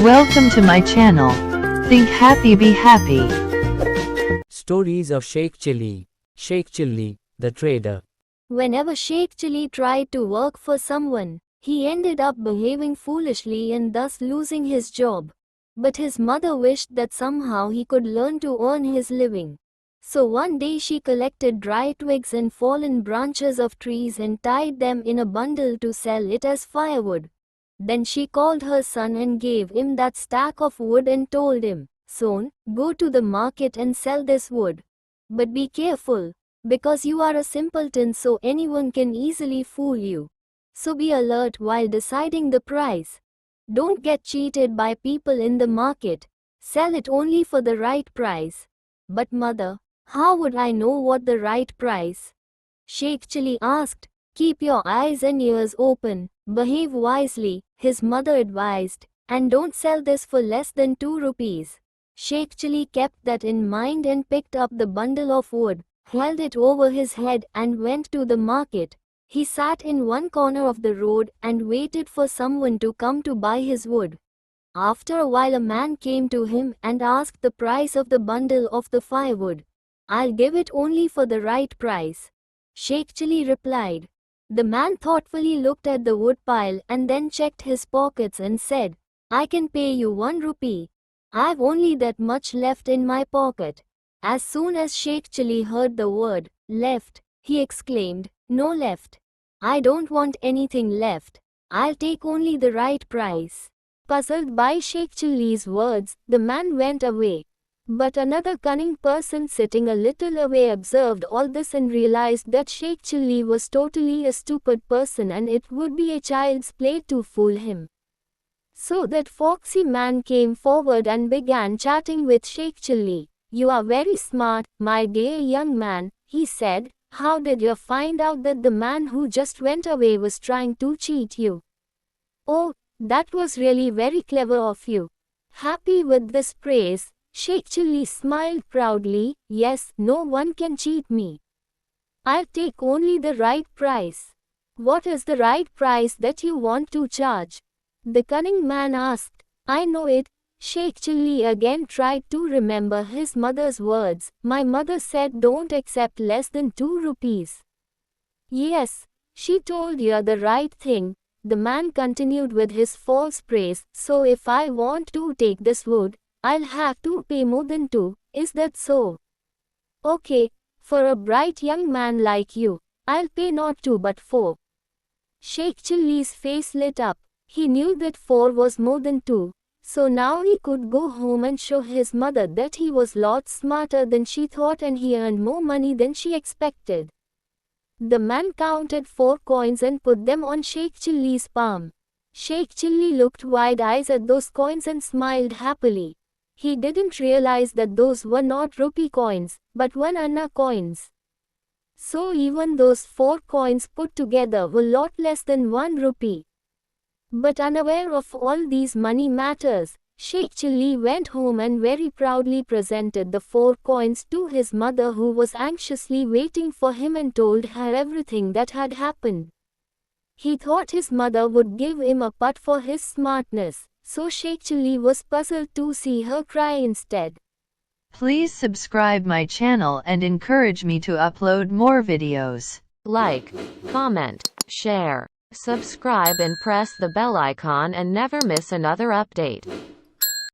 Welcome to my channel. Think happy, be happy. Stories of Sheikh Chilli. Sheikh Chilli, the trader. Whenever Sheikh Chilli tried to work for someone, he ended up behaving foolishly and thus losing his job. But his mother wished that somehow he could learn to earn his living. So one day she collected dry twigs and fallen branches of trees and tied them in a bundle to sell it as firewood. Then she called her son and gave him that stack of wood and told him, "Son, go to the market and sell this wood. But be careful, because you are a simpleton, so anyone can easily fool you. So be alert while deciding the price. Don't get cheated by people in the market. Sell it only for the right price." "But mother, how would I know what the right price?" Sheikh Chilli asked. "Keep your eyes and ears open, behave wisely," his mother advised, "and don't sell this for less than 2 rupees. Sheikh Chilli kept that in mind and picked up the bundle of wood, held it over his head and went to the market. He sat in one corner of the road and waited for someone to come to buy his wood. After a while a man came to him and asked the price of the bundle of the firewood. "I'll give it only for the right price," Sheikh Chilli replied. The man thoughtfully looked at the wood pile and then checked his pockets and said, "I can pay you 1 rupee. I've only that much left in my pocket." As soon as Sheikh Chilli heard the word left, he exclaimed, "No left. I don't want anything left. I'll take only the right price." Puzzled by Sheikh Chilli's words, the man went away. But another cunning person sitting a little away observed all this and realized that Sheikh Chilli was totally a stupid person and it would be a child's play to fool him. So that foxy man came forward and began chatting with Sheikh Chilli. "You are very smart, my dear young man," he said. "How did you find out that the man who just went away was trying to cheat you?" "Oh, that was really very clever of you." Happy with this praise, Sheikh Chilli smiled proudly. "Yes, no one can cheat me. I'll take only the right price." "What is the right price that you want to charge?" the cunning man asked. "I know it." Sheikh Chilli again tried to remember his mother's words. "My mother said don't accept less than 2 rupees. "Yes, she told you the right thing," the man continued with his false praise. "So if I want to take this wood, I'll have to pay more than 2, is that so?" "Okay, for a bright young man like you, I'll pay not 2 but 4. Sheikh Chilli's face lit up. He knew that 4 was more than 2, so now he could go home and show his mother that he was lots smarter than she thought and he earned more money than she expected. The man counted 4 coins and put them on Sheikh Chilli's palm. Sheikh Chilli looked wide-eyed at those coins and smiled happily. He didn't realize that those were not rupee coins, but 1 anna coins. So even those 4 coins put together were lot less than 1 rupee. But unaware of all these money matters, Sheikh Chilli went home and very proudly presented the 4 coins to his mother, who was anxiously waiting for him, and told her everything that had happened. He thought his mother would give him a pat for his smartness, so Sheikh Chilli was puzzled to see her cry instead. Please subscribe my channel and encourage me to upload more videos. Like, comment, share, subscribe and press the bell icon and never miss another update.